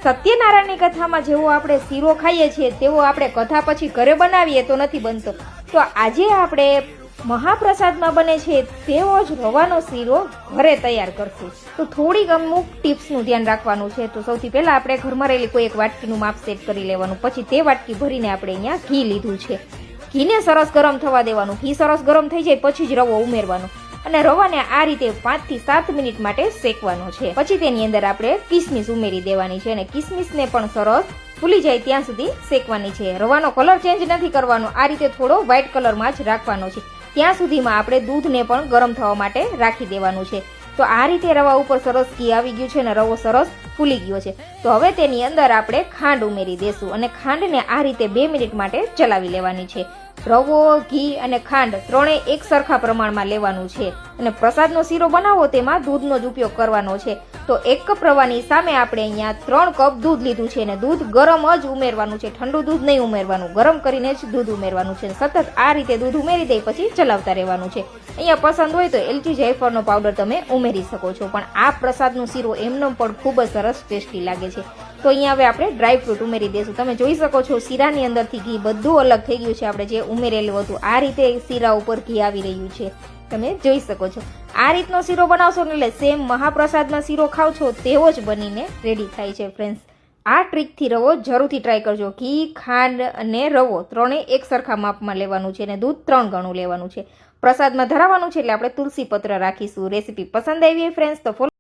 સત્યનારાયણની કથામાં જેવો આપણે શીરો ખાઈએ છીએ તેવો આપણે કથા પછી ઘરે બનાવીએ તો નથી બનતો. તો આજે આપણે મહાપ્રસાદમાં બને છે તેવો જ રવાનો શીરો ઘરે તૈયાર કરશું. તો થોડીક અમુક ટિપ્સનું ધ્યાન રાખવાનું છે. તો સૌથી પહેલા આપણે ઘરમાં રહેલી કોઈ એક વાટકીનું માપ સેટ કરી લેવાનું. પછી તે વાટકી ભરીને આપણે અહીંયા ઘી લીધું છે. ઘીને સરસ ગરમ થવા દેવાનું. ઘી સરસ ગરમ થઈ જાય પછી જ રવો ઉમેરવાનો અને રવાને આ રીતે 5 થી 7 મિનિટ માટે શેકવાનો છે. પછી તેની અંદર આપણે કિસમિસ ઉમેરી દેવાની છે અને કિસમિસને પણ સરસ ફૂલી જાય ત્યાં સુધી શેકવાની છે. રવાનો કલર ચેન્જ નથી કરવાનો, આ રીતે થોડો વ્હાઈટ કલરમાં જ રાખવાનો છે. ત્યાં સુધીમાં આપણે દૂધને પણ ગરમ થવા માટે રાખી દેવાનું છે. તો આ રીતે રવા ઉપર સરસ ઘી આવી ગયું છે અને રવો સરસ ફૂલી ગયો છે. તો હવે તેની અંદર આપણે ખાંડ ઉમેરી દેશું અને ખાંડને આ રીતે 2 મિનિટ માટે ચલાવી લેવાની છે. રવો, ઘી અને ખાંડ ત્રણેય એક સરખા પ્રમાણમાં લેવાનું છે અને પ્રસાદનો શીરો બનાવો તેમાં દૂધનો જ ઉપયોગ કરવાનો છે. તો 1 કપ રવાની સામે આપણે અહીંયા 3 કપ દૂધ લીધું છે અને દૂધ ગરમ જ ઉમેરવાનું છે. ઠંડુ દૂધ નહીં ઉમેરવાનું, ગરમ કરીને જ દૂધ ઉમેરવાનું છે. સતત આ રીતે દૂધ ઉમેરી દઈ પછી ચલાવતા રહેવાનું છે. અહીંયા પસંદ હોય તો એલચી જાયફળનો પાવડર તમે ઉમેરી શકો છો, પણ આ પ્રસાદનો શીરો એમનો પણ ખૂબ જ સરસ ટેસ્ટી લાગે છે. તો અહીંયા હવે આપણે ડ્રાયફ્રૂટ ઉમેરી દઈશું. તમે જોઈ શકો છો શીરાની અંદરથી ઘી બધું અલગ થઈ ગયું છે. આપણે જે ઉમેરેલું હતું આ રીતે શીરા ઉપર ઘી આવી રહ્યું છે, તમે જોઈ શકો છો. આ રીતનો શીરો બનાવશો ને એટલે સેમ મહાપ્રસાદમાં શીરો ખાવ છો તેવો જ બનીને રેડી થાય છે. ફ્રેન્ડ્સ, આ ટ્રીકથી રવો જરૂરથી ટ્રાય કરજો. ઘી, ખાંડ અને રવો ત્રણેય એક સરખા માપમાં લેવાનું છે અને દૂધ 3 ગણું લેવાનું છે. પ્રસાદમાં ધરાવવાનું છે એટલે આપણે તુલસી પત્ર રાખીશું. રેસીપી પસંદ આવી ફ્રેન્ડ્સ તો